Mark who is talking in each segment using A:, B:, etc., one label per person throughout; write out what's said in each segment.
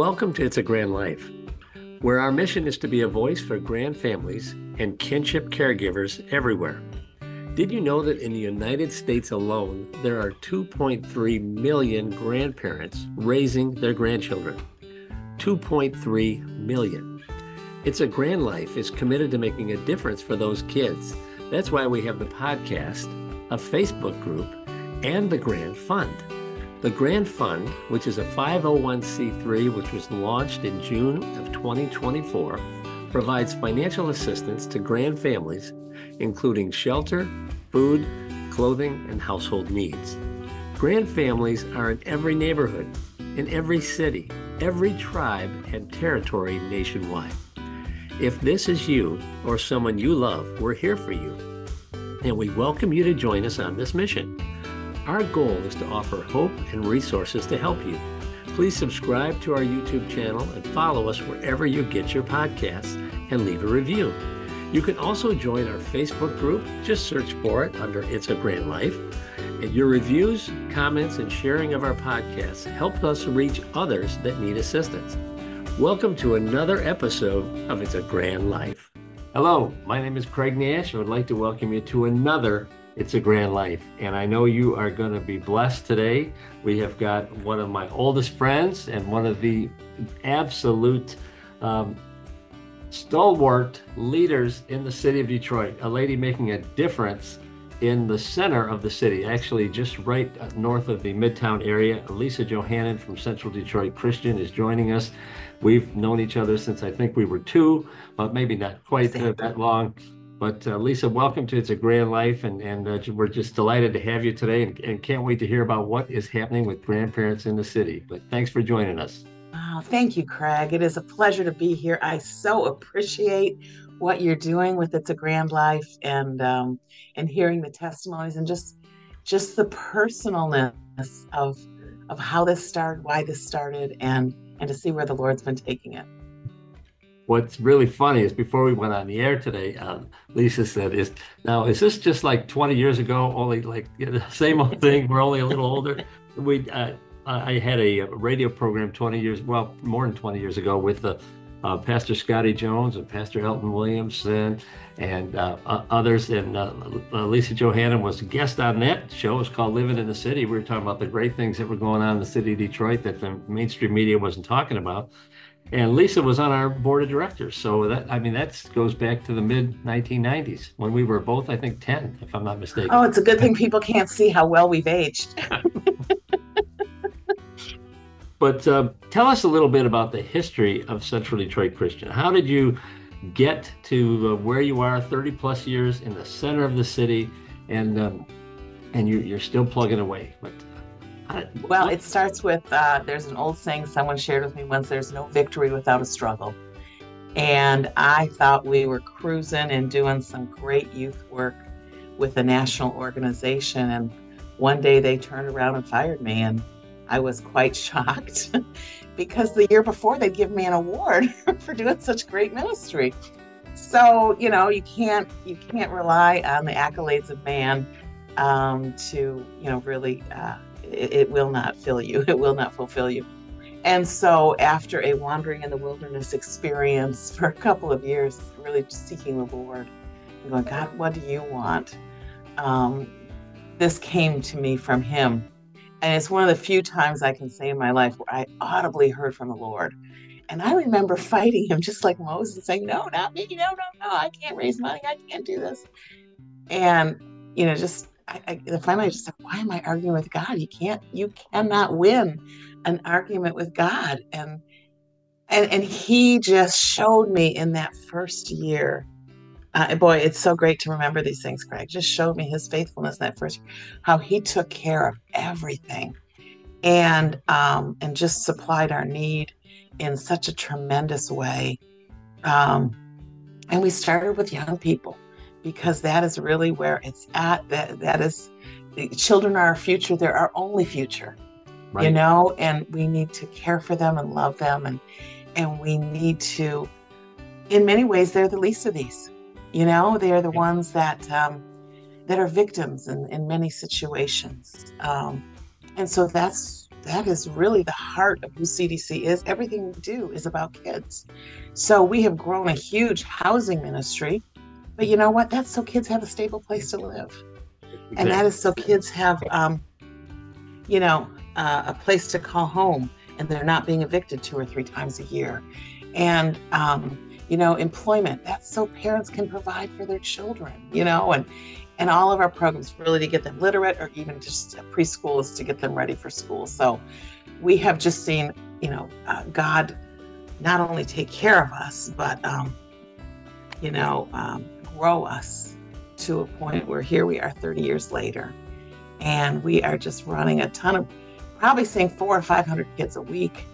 A: Welcome to It's a Grand Life, where our mission is to be a voice for grand families and kinship caregivers everywhere. Did you know that in the United States alone, there are 2.3 million grandparents raising their grandchildren? 2.3 million. It's a Grand Life is committed to making a difference for those kids. That's why we have the podcast, a Facebook group, and the Grand Fund. The Grand Fund, which is a 501c3 which was launched in June of 2024, provides financial assistance to grand families, including shelter, food, clothing, and household needs. Grand families are in every neighborhood, in every city, every tribe, and territory nationwide. If this is you or someone you love, we're here for you, and we welcome you to join us on this mission. Our goal is to offer hope and resources to help you. Please subscribe to our YouTube channel and follow us wherever you get your podcasts and leave a review. You can also join our Facebook group. Just search for it under It's a Grand Life. And your reviews, comments, and sharing of our podcasts help us reach others that need assistance. Welcome to another episode of It's a Grand Life. Hello, my name is Craig Nash. I would like to welcome you to another It's a Grand Life. And I know you are going to be blessed today. We have got one of my oldest friends and one of the absolute stalwart leaders in the city of Detroit, a lady making a difference in the center of the city, actually just right north of the Midtown area. Lisa Johanon from Central Detroit Christian is joining us. We've known each other since I think we were two, but maybe not quite that long. But Lisa, welcome to It's a Grand Life, and we're just delighted to have you today and can't wait to hear about what is happening with grandparents in the city. But thanks for joining us.
B: Oh, thank you, Craig. It is a pleasure to be here. I so appreciate what you're doing with It's a Grand Life and hearing the testimonies and just the personalness of how this started, why this started, and to see where the Lord's been taking it.
A: What's really funny is before we went on the air today, Lisa said, "Is this just like 20 years ago? Only like the same old thing. We're only a little older." I had a radio program more than 20 years ago with Pastor Scotty Jones and Pastor Elton Williamson and others. And Lisa Johanon was a guest on that show. It was called Living in the City. We were talking about the great things that were going on in the city of Detroit that the mainstream media wasn't talking about. And Lisa was on our board of directors. So that goes back to the mid 1990s when we were both, I think, 10, if I'm not mistaken.
B: Oh, it's a good thing people can't see how well we've aged.
A: But tell us a little bit about the history of Central Detroit Christian. How did you get to where you are 30 plus years in the center of the city and you're still plugging away? But
B: well, it starts with, there's an old saying someone shared with me once, there's no victory without a struggle. And I thought we were cruising and doing some great youth work with a national organization. And one day they turned around and fired me. And I was quite shocked because the year before they'd give me an award for doing such great ministry. So, you can't rely on the accolades of man to, really, it will not fill you. It will not fulfill you. And so after a wandering in the wilderness experience for a couple of years, really seeking the Lord and going, God, what do you want? This came to me from him. And it's one of the few times I can say in my life where I audibly heard from the Lord. And I remember fighting him just like Moses, saying, no, not me, no, I can't raise money, I can't do this. And, finally I just said, why am I arguing with God? You cannot win an argument with God. And he just showed me in that first year, boy, it's so great to remember these things, Craig. Just showed me his faithfulness in that first year, how he took care of everything and just supplied our need in such a tremendous way. And we started with young people because that is really where it's at. That is, children are our future. They're our only future, right. And we need to care for them and love them. And we need to, in many ways, they're the least of these. They are the ones that are victims in many situations. And so that's that is really the heart of who CDC is. Everything we do is about kids. So we have grown a huge housing ministry, but you know what? That's so kids have a stable place to live. And that is so kids have, a place to call home, and they're not being evicted 2 or 3 times a year. And, employment, that's so parents can provide for their children, and all of our programs really to get them literate, or even just preschool is to get them ready for school. So we have just seen, God not only take care of us, but, grow us to a point where here we are 30 years later, and we are just running a ton of, probably seeing 400 or 500 kids a week,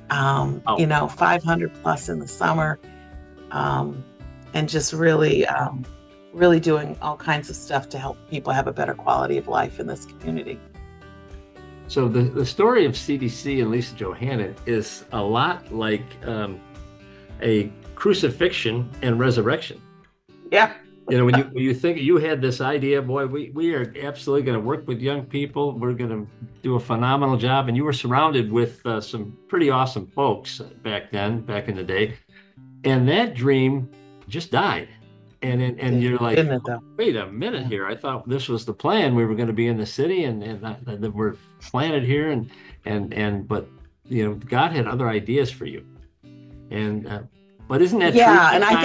B: 500 plus in the summer, and just really doing all kinds of stuff to help people have a better quality of life in this community.
A: So the story of CDC and Lisa Johanon is a lot like a crucifixion and resurrection.
B: Yeah.
A: When you think you had this idea, boy, we are absolutely going to work with young people. We're going to do a phenomenal job. And you were surrounded with some pretty awesome folks back in the day. And that dream just died. And you're like, wait a minute here. I thought this was the plan. We were going to be in the city and we're planted here. But God had other ideas for you. And but isn't that true?
B: Yeah, and I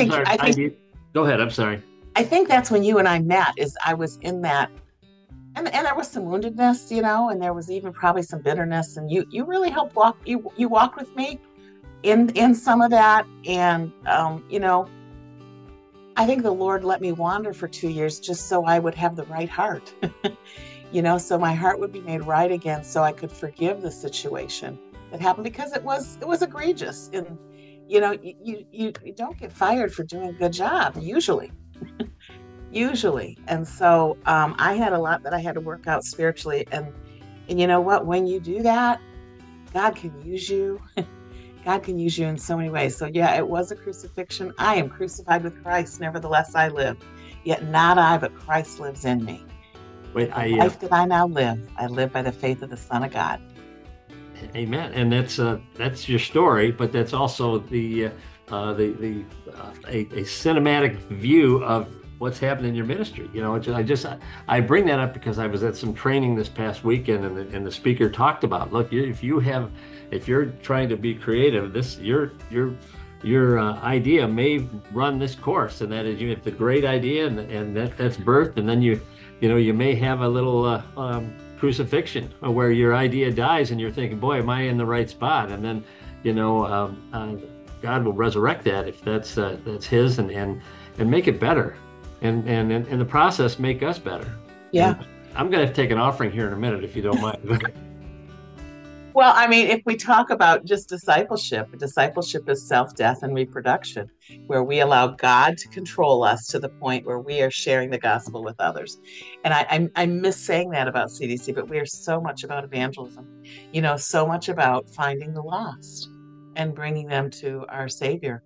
B: think
A: go ahead. I'm sorry.
B: I think that's when you and I met, is I was in that, and there was some woundedness, and there was even probably some bitterness, and you really helped you walked with me in some of that. And, I think the Lord let me wander for 2 years just so I would have the right heart, so my heart would be made right again, so I could forgive the situation that happened, because it was egregious. And, you don't get fired for doing a good job, usually. And so I had a lot that I had to work out spiritually. And you know what? When you do that, God can use you. God can use you in so many ways. So yeah, it was a crucifixion. I am crucified with Christ. Nevertheless, I live. Yet not I, but Christ lives in me. The life that I now live, I live by the faith of the Son of God.
A: Amen. And that's your story, but that's also a cinematic view of what's happening in your ministry. I bring that up because I was at some training this past weekend, and the speaker talked about, look, if you're trying to be creative, your idea may run this course, and that is, it's a great idea, and that's birth, and then you may have a little crucifixion where your idea dies, and you're thinking, boy, am I in the right spot? And then God will resurrect that if that's His, and make it better, and in the process make us better.
B: Yeah.
A: And I'm going to take an offering here in a minute, if you don't mind.
B: Well, I mean, if we talk about just discipleship is self-death and reproduction, where we allow God to control us to the point where we are sharing the gospel with others. And I miss saying that about CDC, but we are so much about evangelism, so much about finding the lost and bringing them to our Savior.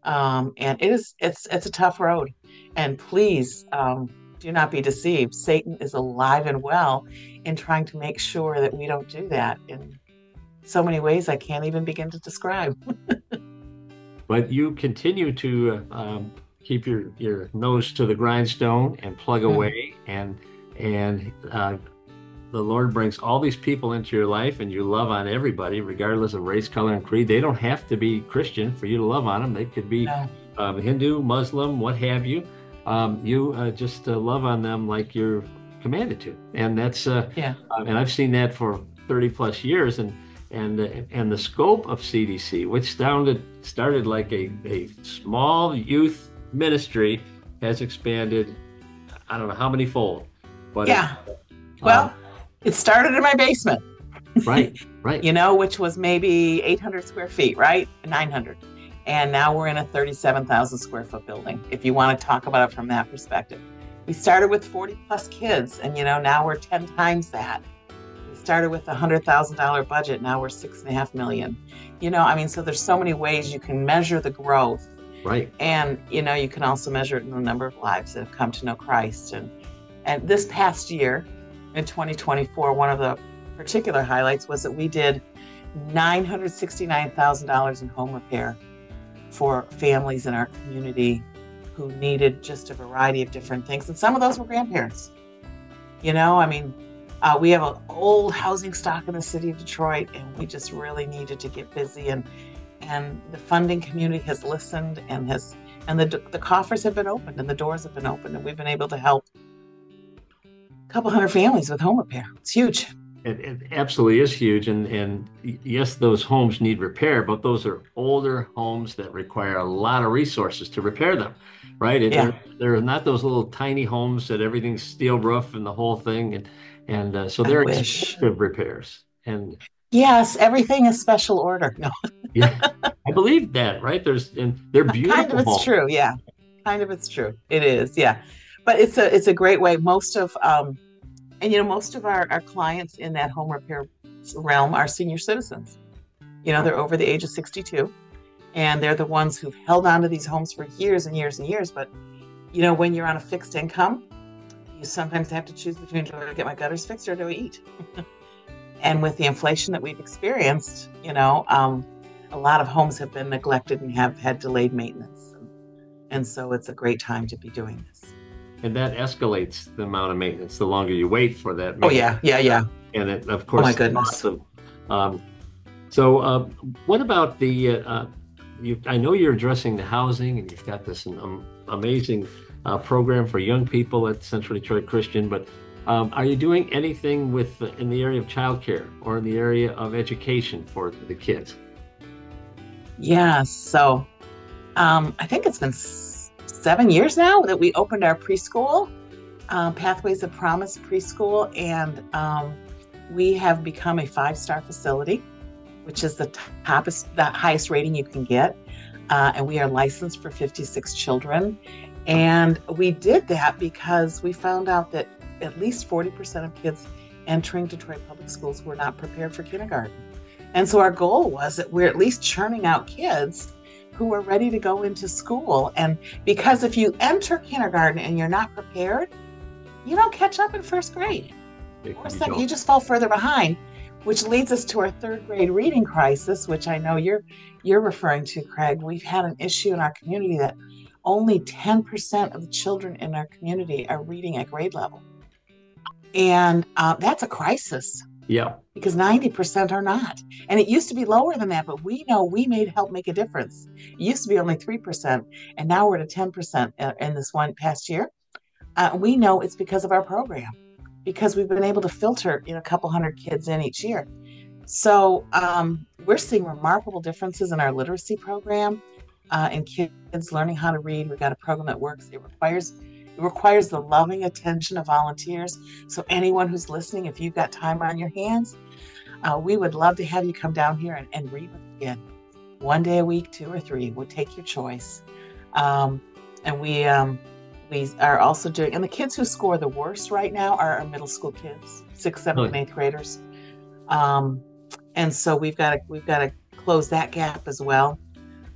B: And it's a tough road. And please do not be deceived. Satan is alive and well in trying to make sure that we don't do that in so many ways I can't even begin to describe.
A: But you continue to keep your nose to the grindstone and plug away, and the Lord brings all these people into your life, and you love on everybody, regardless of race, color, and creed. They don't have to be Christian for you to love on them. They could be Hindu, Muslim, what have you. You just love on them like you're commanded to, and that's and I've seen that for 30 plus years, and the scope of CDC, which started like a small youth ministry, has expanded. I don't know how many fold, but
B: it started in my basement,
A: right,
B: which was maybe 800 square feet, right, 900. And now we're in a 37,000 square foot building, if you want to talk about it from that perspective. We started with 40 plus kids, and now we're 10 times that. We started with a $100,000 budget, now we're $6.5 million. So there's so many ways you can measure the growth.
A: Right.
B: And, you can also measure it in the number of lives that have come to know Christ. And this past year, in 2024, one of the particular highlights was that we did $969,000 in home repair for families in our community who needed just a variety of different things. And some of those were grandparents. You know, I mean, we have an old housing stock in the city of Detroit, and we just really needed to get busy. And the funding community has listened and the coffers have been opened and the doors have been opened, and we've been able to help a couple hundred families with home repair. It's huge.
A: It absolutely is huge. And yes, those homes need repair, but those are older homes that require a lot of resources to repair them, right?
B: Yeah.
A: They're not those little tiny homes that everything's steel roof and the whole thing. So
B: I
A: they're
B: wish.
A: expensive repairs. And
B: Yes, everything is special order. No,
A: yeah, I believe that, right? They're
B: kind of
A: beautiful
B: it's
A: homes.
B: true. Yeah, kind of it's true. It is. Yeah, but it's a great way. Most of our clients in that home repair realm are senior citizens. They're over the age of 62, and they're the ones who've held on to these homes for years and years and years. But when you're on a fixed income, you sometimes have to choose between, do I get my gutters fixed or do I eat? And with the inflation that we've experienced, a lot of homes have been neglected and have had delayed maintenance. And so it's a great time to be doing this.
A: And that escalates the amount of maintenance the longer you wait for that
B: Oh,
A: maintenance.
B: yeah.
A: And it, of course,
B: Oh, my goodness.
A: awesome. What about I know you're addressing the housing, and you've got this amazing program for young people at Central Detroit Christian, but are you doing anything in the area of childcare or in the area of education for the kids?
B: Yeah, so I think it's been 7 years now that we opened our preschool, Pathways of Promise preschool, and we have become a 5-star facility, which is the highest rating you can get. And we are licensed for 56 children. And we did that because we found out that at least 40% of kids entering Detroit Public Schools were not prepared for kindergarten. And so our goal was that we're at least churning out kids who are ready to go into school. And because if you enter kindergarten and you're not prepared, you don't catch up in first grade. Or second, you just fall further behind, which leads us to our 3rd grade reading crisis, which I know you're referring to, Craig. We've had an issue in our community that only 10% of the children in our community are reading at grade level. And that's a crisis.
A: Yeah.
B: Because 90% are not. And it used to be lower than that, but we know we help make a difference. It used to be only 3%, and now we're at 10% in this one past year. We know it's because of our program, because we've been able to filter a couple hundred kids in each year. So we're seeing remarkable differences in our literacy program, and kids learning how to read. We've got a program that works. It requires the loving attention of volunteers. So anyone who's listening, if you've got time on your hands, we would love to have you come down here and read with a kid. 1 day a week, 2 or 3, we'll take your choice. And we are also doing, and the kids who score the worst right now are our middle school kids, 6th, 7th, and 8th graders. And so we've got to close that gap as well.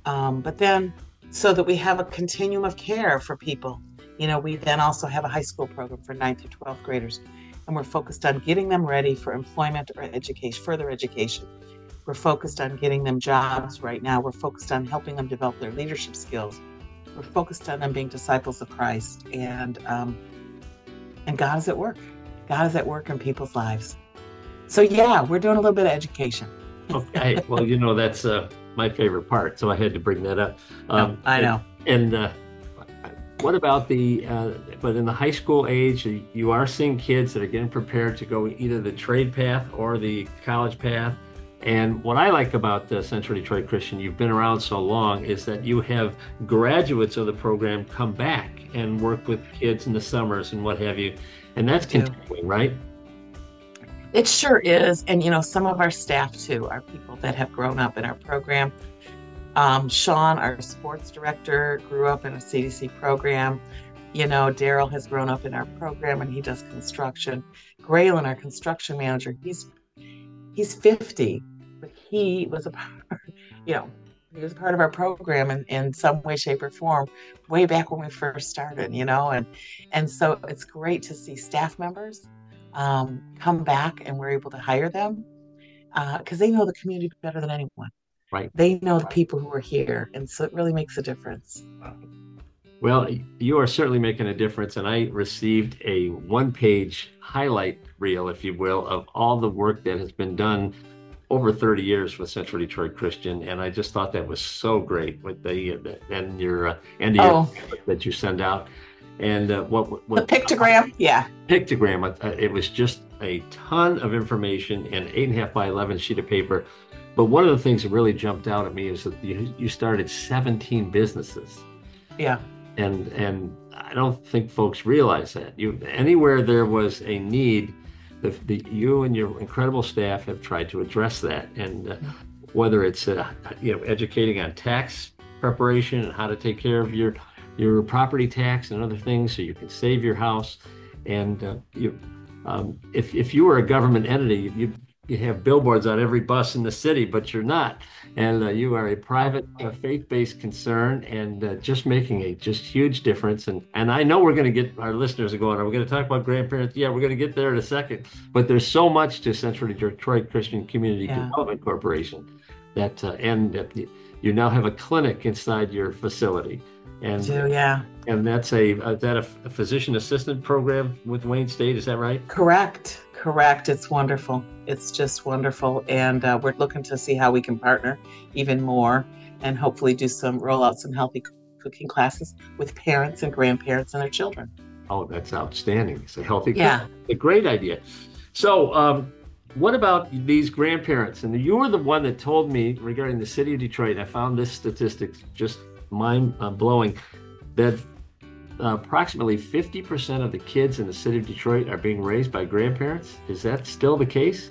B: But then, so that we have a continuum of care for people. We then also have a high school program for 9th through 12th graders, and we're focused on getting them ready for employment or education, further education. We're focused on getting them jobs right now. We're focused on helping them develop their leadership skills. We're focused on them being disciples of Christ, and God is at work. God is at work in people's lives. So yeah, we're doing a little bit of education.
A: Okay, well, that's my favorite part, so I had to bring that up.
B: I know.
A: And what about but in the high school age, you are seeing kids that are getting prepared to go either the trade path or the college path. And what I like about Central Detroit Christian, you've been around so long, is that you have graduates of the program come back and work with kids in the summers and what have you. And that's continuing, right?
B: It sure is. And, some of our staff, too, are people that have grown up in our program. Sean, our sports director, grew up in a CDC program. Daryl has grown up in our program, and he does construction. Graylin, our construction manager, he's 50, but he was a part of our program in some way, shape, or form way back when we first started, and so it's great to see staff members come back and we're able to hire them because they know the community better than anyone.
A: Right.
B: They know the people who are here. And so it really makes a difference.
A: Well, you are certainly making a difference. And I received a one-page highlight reel, if you will, of all the work that has been done over 30 years with Central Detroit Christian. And I just thought that was so great with and your that you send out. And
B: the pictogram, yeah.
A: Pictogram, it was just a ton of information and 8.5 by 11 sheet of paper. But one of the things that really jumped out at me is that you started 17 businesses.
B: Yeah.
A: And I don't think folks realize that. Anywhere there was a need, you and your incredible staff have tried to address that. And whether it's educating on tax preparation and how to take care of your property tax and other things so you can save your house. And if you were a government entity, you have billboards on every bus in the city, but you're not. And you are a private, faith-based concern, and just making a huge difference. And I know we're going to get our listeners are going, are we going to talk about grandparents? Yeah, we're going to get there in a second. But there's so much to Central Detroit Christian Community Development Corporation that you now have a clinic inside your facility. And and that's a physician assistant program with Wayne State, is that right?
B: Correct. It's wonderful. It's just wonderful. And we're looking to see how we can partner even more and hopefully roll out some healthy cooking classes with parents and grandparents and their children.
A: Oh, that's outstanding. It's a healthy a great idea. So what about these grandparents? And you were the one that told me regarding the city of Detroit. I found this statistic just mind-blowing, that approximately 50% of the kids in the city of Detroit are being raised by grandparents. Is that still the case?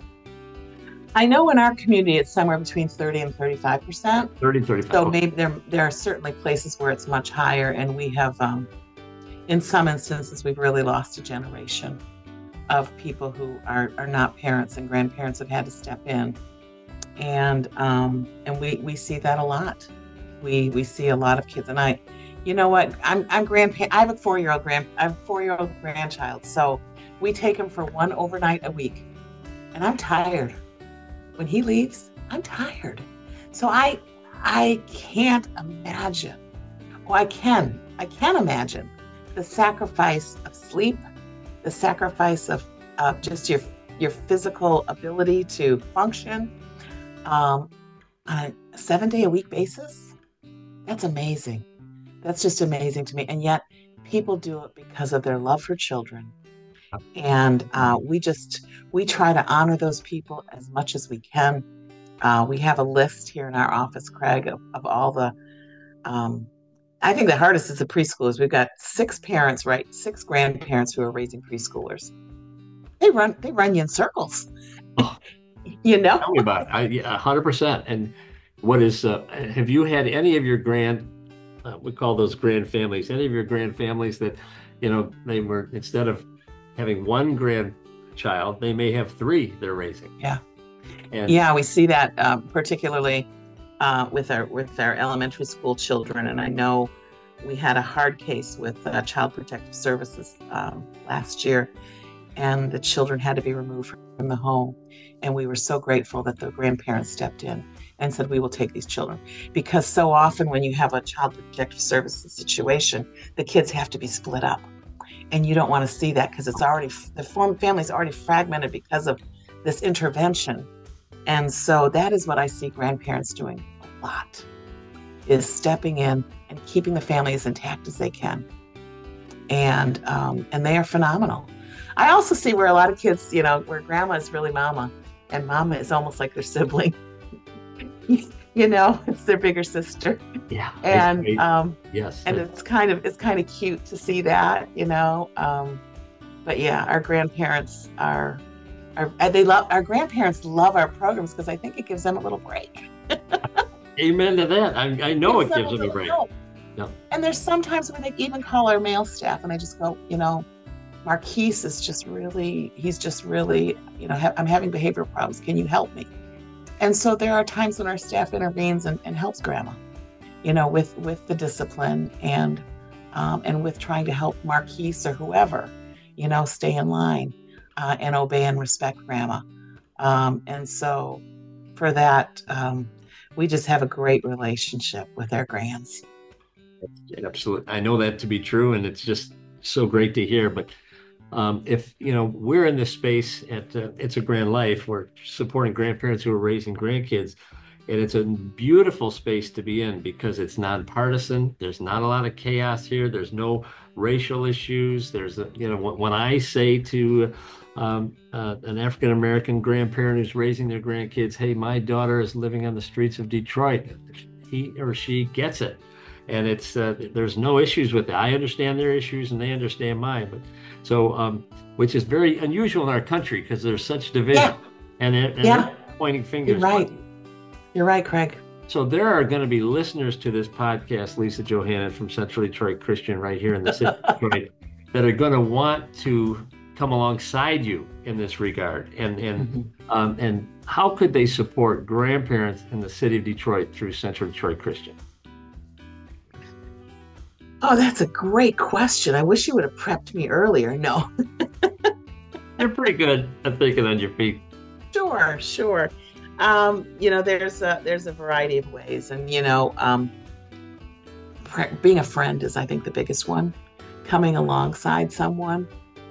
B: I know in our community it's somewhere between 30 and 35%.
A: 30 and 35.
B: So maybe there are certainly places where it's much higher, and we have, in some instances, we've really lost a generation of people who are not parents, and grandparents have had to step in, and we see that a lot. We see a lot of kids, and you know what? I'm grandparent. I have a 4-year-old grandchild. So we take him for one overnight a week, and I'm tired. When he leaves, I'm tired. So I can't imagine. Well, I can imagine the sacrifice of sleep, the sacrifice of just your physical ability to function on a 7-day-a-week basis. That's amazing. That's just amazing to me. And yet people do it because of their love for children. And we try to honor those people as much as we can. We have a list here in our office, Craig, of all the, I think the hardest is the preschoolers. We've got 6 grandparents who are raising preschoolers. They run you in circles.
A: Oh, tell me about it. 100%. And what is, have you had any of your we call those grand families, any of your grand families that, they were, instead of having one grandchild, they may have 3 they're raising?
B: Yeah. And we see that particularly with our elementary school children. And I know we had a hard case with Child Protective Services last year, and the children had to be removed from the home. And we were so grateful that the grandparents stepped in and said, we will take these children. Because so often when you have a Child Protective Services situation, the kids have to be split up. And you don't want to see that because the family's already fragmented because of this intervention. And so that is what I see grandparents doing a lot, is stepping in and keeping the family as intact as they can. And they are phenomenal. I also see where a lot of kids, where grandma is really mama, and mama is almost like their sibling. It's their bigger sister.
A: Yeah.
B: And
A: yes.
B: And it's kind of cute to see that, But yeah, our grandparents our grandparents love our programs because I think it gives them a little break.
A: Amen to that. I know it gives them a break.
B: Yeah. And there's sometimes when they even call our male staff, and I just go, Marquise is just really, I'm having behavioral problems. Can you help me? And so there are times when our staff intervenes and helps grandma, with the discipline and with trying to help Marquise or whoever, stay in line. and obey and respect grandma. And so for that, we just have a great relationship with our grands.
A: Absolutely. I know that to be true, and it's just so great to hear. But if we're in this space at It's a Grand Life, we're supporting grandparents who are raising grandkids, and it's a beautiful space to be in because it's nonpartisan. There's not a lot of chaos here. There's no racial issues. When I say to an African American grandparent who's raising their grandkids, "Hey, my daughter is living on the streets of Detroit," he or she gets it. And there's no issues with it. I understand their issues and they understand mine. But which is very unusual in our country because there's such division and they're pointing fingers.
B: You're right, Craig.
A: So there are going to be listeners to this podcast, Lisa Johanon from Central Detroit Christian right here in the city of Detroit, that are going to want to come alongside you in this regard. And how could they support grandparents in the city of Detroit through Central Detroit Christian?
B: Oh, that's a great question. I wish you would have prepped me earlier. No.
A: You're pretty good at thinking on your feet.
B: Sure. There's a variety of ways. And, being a friend is, I think, the biggest one. Coming alongside someone.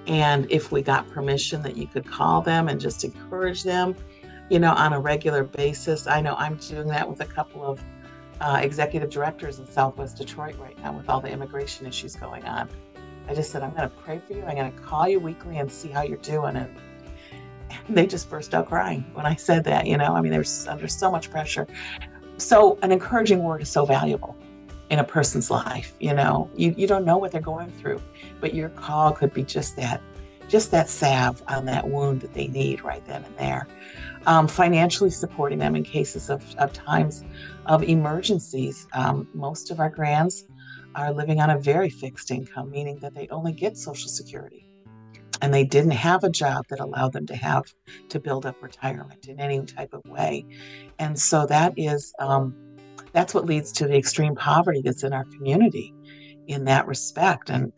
B: And if we got permission that you could call them and just encourage them, on a regular basis. I know I'm doing that with a couple of executive directors in Southwest Detroit right now with all the immigration issues going on. I just said, I'm going to pray for you. I'm going to call you weekly and see how you're doing. And they just burst out crying when I said that, they're under so much pressure. So an encouraging word is so valuable in a person's life. You don't know what they're going through, but your call could be just that salve on that wound that they need right then and there. Financially supporting them in cases of times of emergencies. Most of our grands are living on a very fixed income, meaning that they only get Social Security. And they didn't have a job that allowed them to build up retirement in any type of way. And so that's what leads to the extreme poverty that's in our community in that respect. And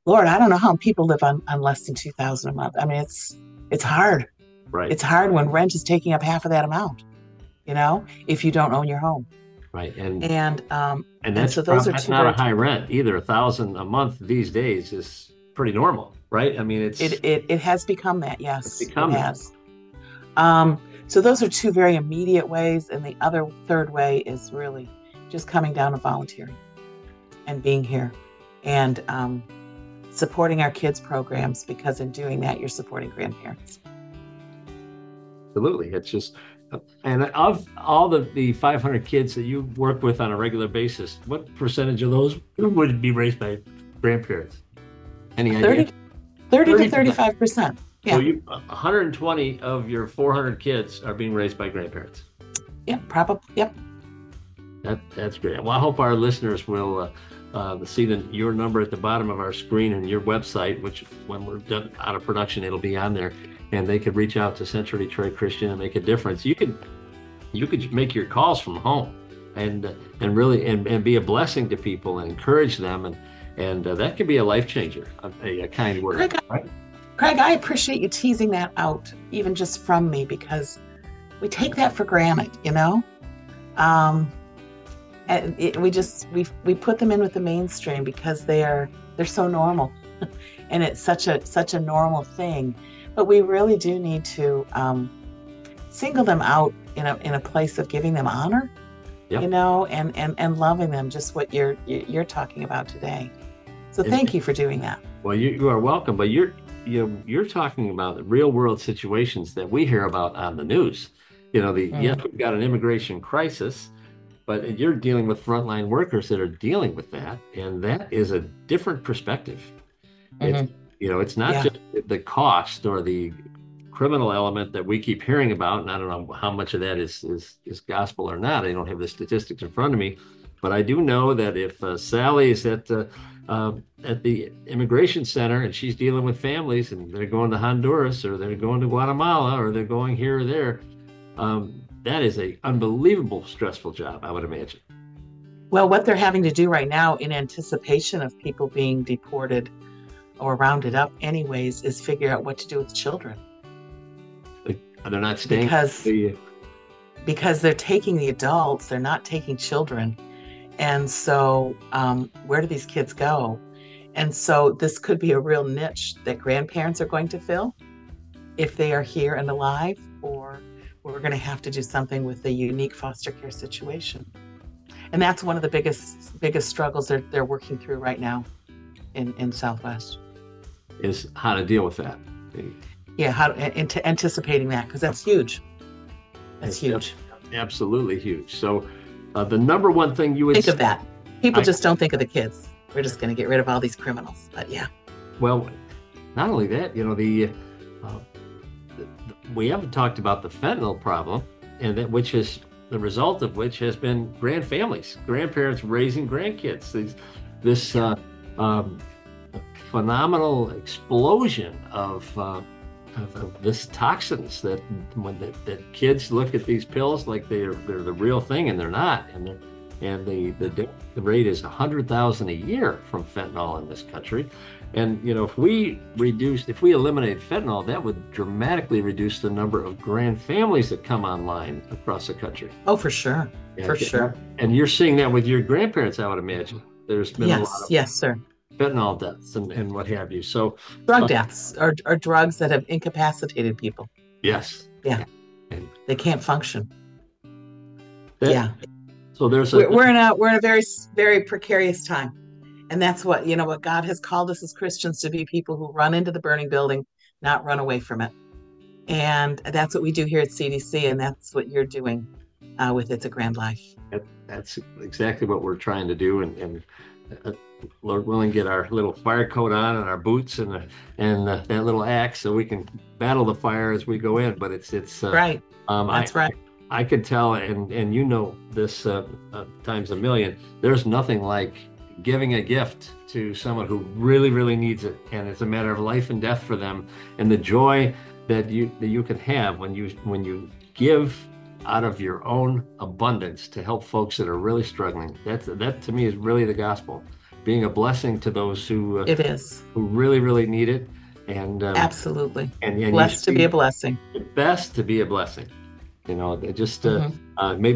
B: Lord, I don't know how people live on less than $2,000 a month. I mean, it's hard.
A: Right.
B: It's hard when rent is taking up half of that amount, if you don't own your home.
A: Right.
B: And
A: that's,
B: so those
A: that's not a high rent either. $1,000 a month these days is pretty normal, right? I mean,
B: it has become that. Yes,
A: it has.
B: So those are two very immediate ways. And the third way is really just coming down and volunteering and being here and supporting our kids' programs, because in doing that, you're supporting grandparents.
A: Absolutely. It's just, and of all the 500 kids that you work with on a regular basis, what percentage of those would be raised by grandparents? Any idea?
B: 30 to 35%. Yeah.
A: So 120 of your 400 kids are being raised by grandparents.
B: Yeah, probably. Yep.
A: That's great. Well, I hope our listeners will see your number at the bottom of our screen and your website, which when we're done out of production, it'll be on there. And they could reach out to Central Detroit Christian and make a difference. You could make your calls from home and really and be a blessing to people and encourage them, and that could be a life changer, a kind word.
B: Craig, I appreciate you teasing that out, even just from me, because we take that for granted, and we put them in with the mainstream because they're so normal, and it's such a normal thing. But we really do need to single them out in a place of giving them honor,
A: yep.
B: and loving them, just what you're talking about today. So thank you for doing that.
A: Well, you are welcome. But you're talking about real world situations that we hear about on the news. Yes, we've got an immigration crisis, but you're dealing with frontline workers that are dealing with that, and that is a different perspective. Mm-hmm. It's not just the cost or the criminal element that we keep hearing about, and I don't know how much of that is gospel or not. I don't have the statistics in front of me, but I do know that if Sally is at the immigration center and she's dealing with families and they're going to Honduras or they're going to Guatemala or they're going here or there, that is an unbelievable stressful job, I would imagine.
B: Well, what they're having to do right now in anticipation of people being deported or rounded up anyways, is figure out what to do with children.
A: They're not staying
B: because they're taking the adults, they're not taking children. And so where do these kids go? And so this could be a real niche that grandparents are going to fill if they are here and alive, or we're going to have to do something with the unique foster care situation. And that's one of the biggest struggles they're working through right now in Southwest.
A: Is how to deal with that.
B: Yeah, anticipating that, because that's huge. That's huge.
A: Absolutely huge. So the number one thing you would
B: think of that. People just don't think of the kids. We're just going to get rid of all these criminals. But yeah.
A: Well, not only that, we haven't talked about the fentanyl problem, and that which is the result of which has been grand families, grandparents raising grandkids. This phenomenal explosion of this toxins that kids look at these pills like they're the real thing, and they're not. And the rate is 100,000 a year from fentanyl in this country. And if we eliminate fentanyl, that would dramatically reduce the number of grand families that come online across the country.
B: Oh, for sure. For sure.
A: And you're seeing that with your grandparents, I would imagine. There's been a lot of
B: yes, sir.
A: fentanyl deaths and what have you. So
B: drug deaths are drugs that have incapacitated people.
A: Yes.
B: Yeah.
A: And
B: they can't function.
A: So
B: we're in a very, very precarious time. And that's what God has called us as Christians to be, people who run into the burning building, not run away from it. And that's what we do here at CDC, and that's what you're doing with It's a Grand Life.
A: That's exactly what we're trying to do, and Lord willing, get our little fire coat on and our boots and that little axe so we can battle the fire as we go in. But it's
B: right. That's right.
A: I could tell, and this times a million. There's nothing like giving a gift to someone who really, really needs it, and it's a matter of life and death for them, and the joy that you can have when you give out of your own abundance to help folks that are really struggling. That to me is really the gospel, being a blessing to those who really, really need it, and
B: absolutely,
A: and
B: blessed to be a blessing.
A: Best to be a blessing. Maybe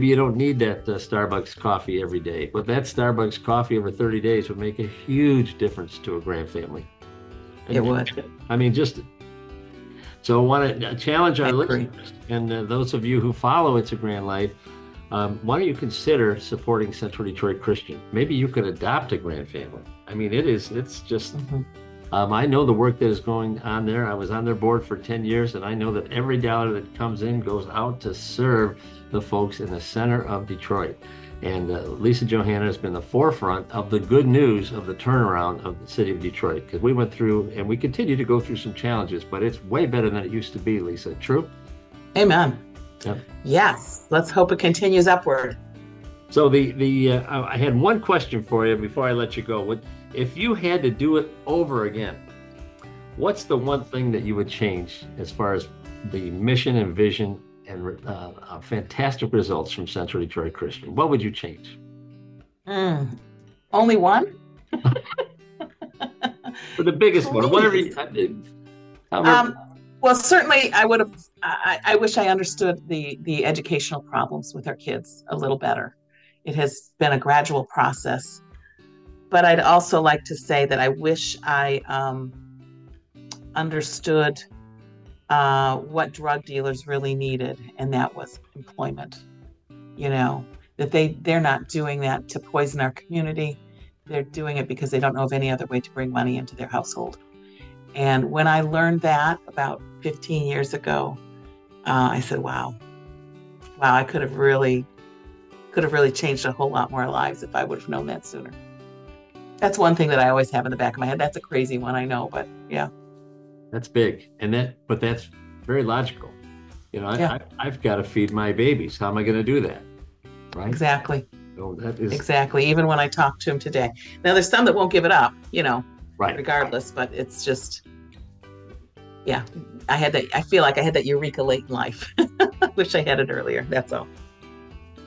A: you don't need that Starbucks coffee every day, but that Starbucks coffee over 30 days would make a huge difference to a grand family.
B: It would.
A: I mean, so I want to challenge our listeners and those of you who follow It's a Grand Life. Why don't you consider supporting Central Detroit Christian? Maybe you could adopt a grand family. I mean, it's just. I know the work that is going on there. I was on their board for 10 years, and I know that every dollar that comes in goes out to serve the folks in the center of Detroit. And Lisa Johanon has been the forefront of the good news of the turnaround of the city of Detroit, because we went through and we continue to go through some challenges, but it's way better than it used to be, Lisa. True?
B: Amen.
A: Yep.
B: Yes. Let's hope it continues upward.
A: So I had one question for you before I let you go. If you had to do it over again, what's the one thing that you would change as far as the mission and vision and fantastic results from Central Detroit Christian? What would you change?
B: Only one?
A: For the biggest one, whatever.
B: Well, certainly I would have. I wish I understood the educational problems with our kids a little better. It has been a gradual process. But I'd also like to say that I wish I understood what drug dealers really needed, and that was employment. That they're not doing that to poison our community. They're doing it because they don't know of any other way to bring money into their household. And when I learned that about 15 years ago, I said, wow, I could have really changed a whole lot more lives if I would have known that sooner. That's one thing that I always have in the back of my head. That's a crazy one, I know, but yeah.
A: That's big. But that's very logical. I've got to feed my babies. How am I going to do that? Right?
B: Exactly.
A: So that is
B: exactly. Even when I talk to him today. Now there's some that won't give it up,
A: right.
B: Regardless, but it's just, yeah, I feel like I had that eureka late in life. Wish I had it earlier. That's all.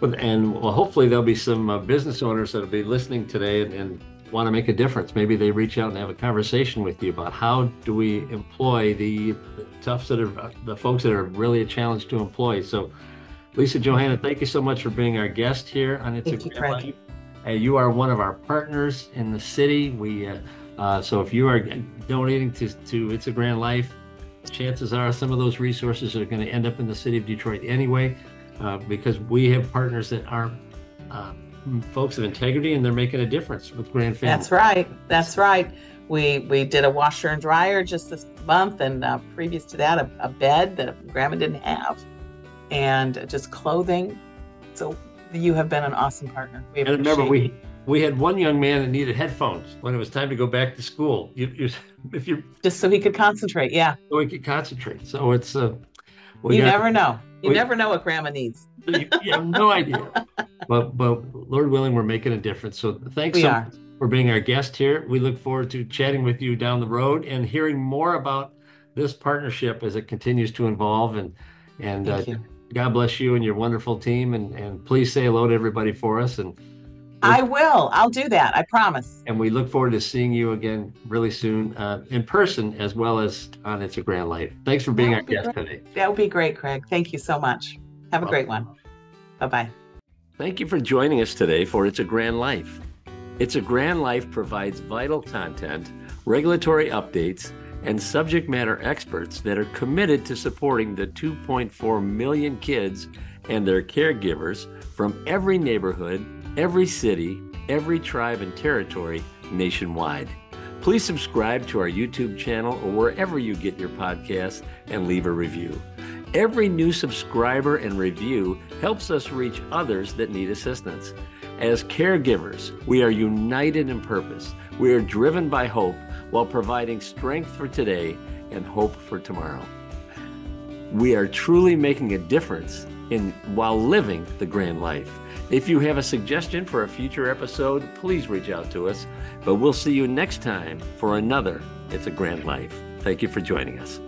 A: And hopefully there'll be some business owners that'll be listening today and want to make a difference. Maybe they reach out and have a conversation with you about how do we employ the toughs that are the folks that are really a challenge to employ. So Lisa Johanon, thank you so much for being our guest here on It's
B: Thank
A: a
B: you,
A: Grand
B: Craig.
A: Life. You are one of our partners in the city. So if you are donating to It's a Grand Life, chances are some of those resources are going to end up in the city of Detroit anyway, because we have partners that are folks of integrity, and they're making a difference with grand families.
B: That's right. That's right. We did a washer and dryer just this month, and previous to that, a bed that Grandma didn't have, and just clothing. So you have been an awesome partner.
A: And remember, we had one young man that needed headphones when it was time to go back to school. If you
B: just so he could concentrate. Yeah.
A: So he could concentrate. So it's
B: you never know. You never know what Grandma needs.
A: You have no idea. But Lord willing, we're making a difference. So thanks so much for being our guest here. We look forward to chatting with you down the road and hearing more about this partnership as it continues to evolve. And God bless you and your wonderful team. And please say hello to everybody for us. And
B: I will. I'll do that. I promise.
A: And we look forward to seeing you again really soon in person, as well as on It's a Grand Life. Thanks for being our guest today.
B: That would be great, Craig. Thank you so much. Have a great one. Bye-bye.
A: Thank you for joining us today for It's a Grand Life. It's a Grand Life provides vital content, regulatory updates, and subject matter experts that are committed to supporting the 2.4 million kids and their caregivers from every neighborhood, every city, every tribe and territory nationwide. Please subscribe to our YouTube channel or wherever you get your podcasts and leave a review. Every new subscriber and review helps us reach others that need assistance. As caregivers, we are united in purpose. We are driven by hope while providing strength for today and hope for tomorrow. We are truly making a difference while living the grand life. If you have a suggestion for a future episode, please reach out to us. But we'll see you next time for another It's a Grand Life. Thank you for joining us.